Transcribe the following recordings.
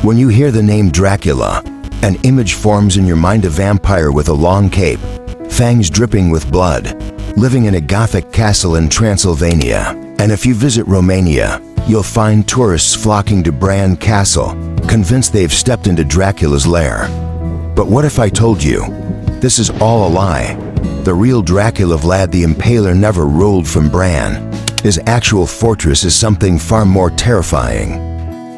When you hear the name Dracula, an image forms in your mind: a vampire with a long cape, fangs dripping with blood, living in a Gothic castle in Transylvania. And if you visit Romania, you'll find tourists flocking to Bran Castle, convinced they've stepped into Dracula's lair. But what if I told you this is all a lie? The real Dracula, Vlad the Impaler, never ruled from Bran. His actual fortress is something far more terrifying.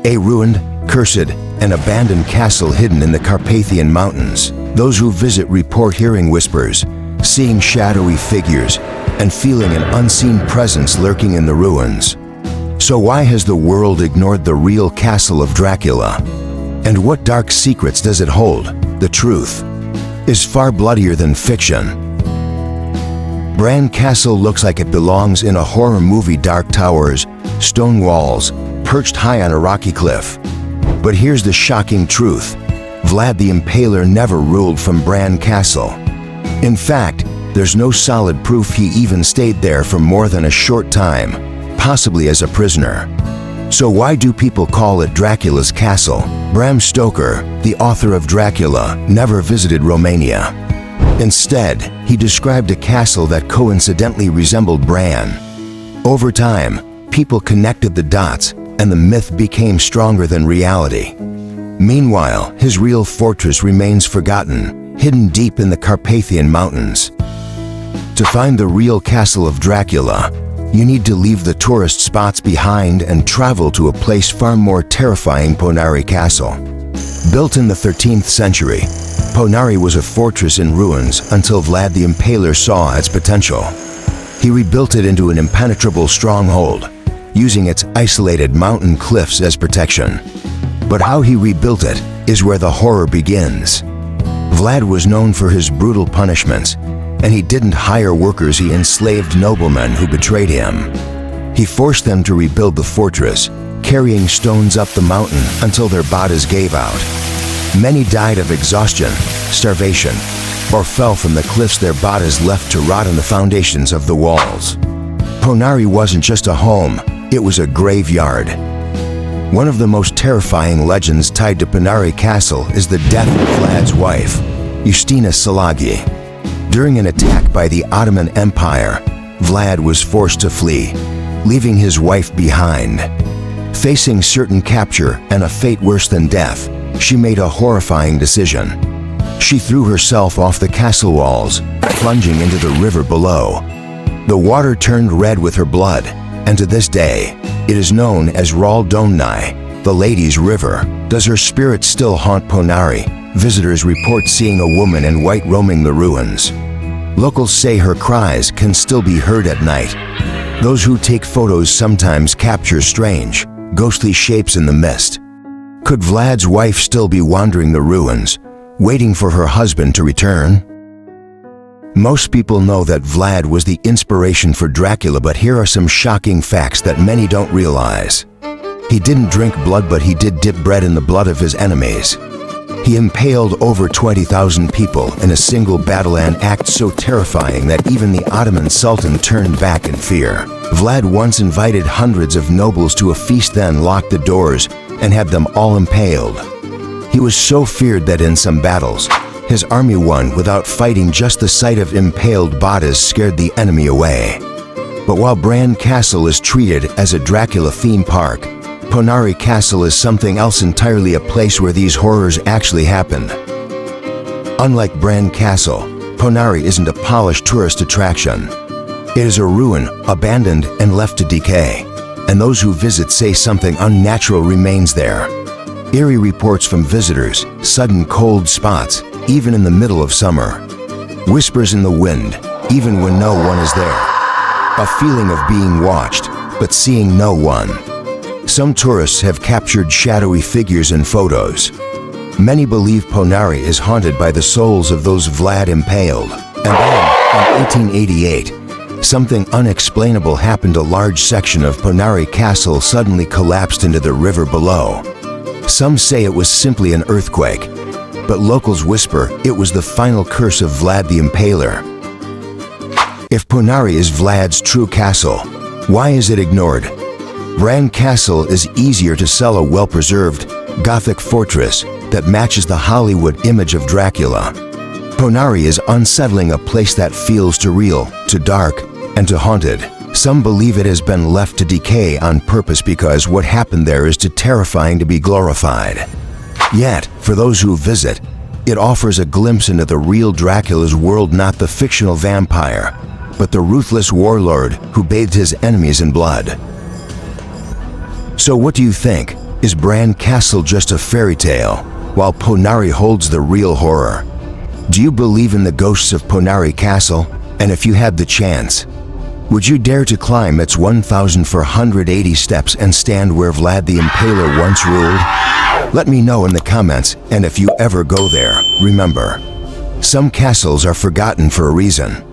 A ruined, cursed, and abandoned castle hidden in the Carpathian Mountains. Those who visit report hearing whispers, seeing shadowy figures, and feeling an unseen presence lurking in the ruins. So why has the world ignored the real castle of Dracula? And what dark secrets does it hold? The truth is far bloodier than fiction. Bran Castle looks like it belongs in a horror movie: dark towers, stone walls, perched high on a rocky cliff. But here's the shocking truth: Vlad the Impaler never ruled from Bran Castle. In fact, there's no solid proof he even stayed there for more than a short time, possibly as a prisoner. So why do people call it Dracula's castle? Bram Stoker, the author of Dracula, never visited Romania. Instead, he described a castle that coincidentally resembled Bran. Over time, people connected the dots, and the myth became stronger than reality. Meanwhile, his real fortress remains forgotten, hidden deep in the Carpathian Mountains. To find the real castle of Dracula, you need to leave the tourist spots behind and travel to a place far more terrifying: Poenari Castle. Built in the 13th century, Poenari was a fortress in ruins until Vlad the Impaler saw its potential. He rebuilt it into an impenetrable stronghold, using its isolated mountain cliffs as protection. But how he rebuilt it is where the horror begins. Vlad was known for his brutal punishments, and he didn't hire workers, he enslaved noblemen who betrayed him. He forced them to rebuild the fortress, carrying stones up the mountain until their bodies gave out. Many died of exhaustion, starvation, or fell from the cliffs, their bodies left to rot on the foundations of the walls. Poenari wasn't just a home, it was a graveyard. One of the most terrifying legends tied to Poenari Castle is the death of Vlad's wife, Justina Salagi. During an attack by the Ottoman Empire, Vlad was forced to flee, leaving his wife behind. Facing certain capture and a fate worse than death, she made a horrifying decision. She threw herself off the castle walls, plunging into the river below. The water turned red with her blood, and to this day, it is known as Ral Domnai, the Lady's River. Does her spirit still haunt Poenari? Visitors report seeing a woman in white roaming the ruins. Locals say her cries can still be heard at night. Those who take photos sometimes capture strange, ghostly shapes in the mist. Could Vlad's wife still be wandering the ruins, waiting for her husband to return? Most people know that Vlad was the inspiration for Dracula, but here are some shocking facts that many don't realize. He didn't drink blood, but he did dip bread in the blood of his enemies. He impaled over 20,000 people in a single battle, an act so terrifying that even the Ottoman Sultan turned back in fear. Vlad once invited hundreds of nobles to a feast, then locked the doors and had them all impaled. He was so feared that in some battles, his army won without fighting. Just the sight of impaled bodies scared the enemy away. But while Bran Castle is treated as a Dracula theme park, Poenari Castle is something else entirely, a place where these horrors actually happened. Unlike Bran Castle, Poenari isn't a polished tourist attraction. It is a ruin, abandoned and left to decay. And those who visit say something unnatural remains there. Eerie reports from visitors, sudden cold spots, even in the middle of summer. Whispers in the wind, even when no one is there. A feeling of being watched, but seeing no one. Some tourists have captured shadowy figures in photos. Many believe Poenari is haunted by the souls of those Vlad impaled. And then, in 1888, something unexplainable happened. A large section of Poenari Castle suddenly collapsed into the river below. Some say it was simply an earthquake, but locals whisper it was the final curse of Vlad the Impaler. If Poenari is Vlad's true castle, why is it ignored? Bran Castle is easier to sell, a well-preserved, Gothic fortress that matches the Hollywood image of Dracula. Poenari is unsettling, a place that feels too real, too dark, and too haunted. Some believe it has been left to decay on purpose because what happened there is too terrifying to be glorified. Yet, for those who visit, it offers a glimpse into the real Dracula's world, not the fictional vampire, but the ruthless warlord who bathed his enemies in blood. So what do you think? Is Bran Castle just a fairy tale, while Poenari holds the real horror? Do you believe in the ghosts of Poenari Castle? And if you had the chance, would you dare to climb its 1,480 steps and stand where Vlad the Impaler once ruled? Let me know in the comments, and if you ever go there, remember, some castles are forgotten for a reason.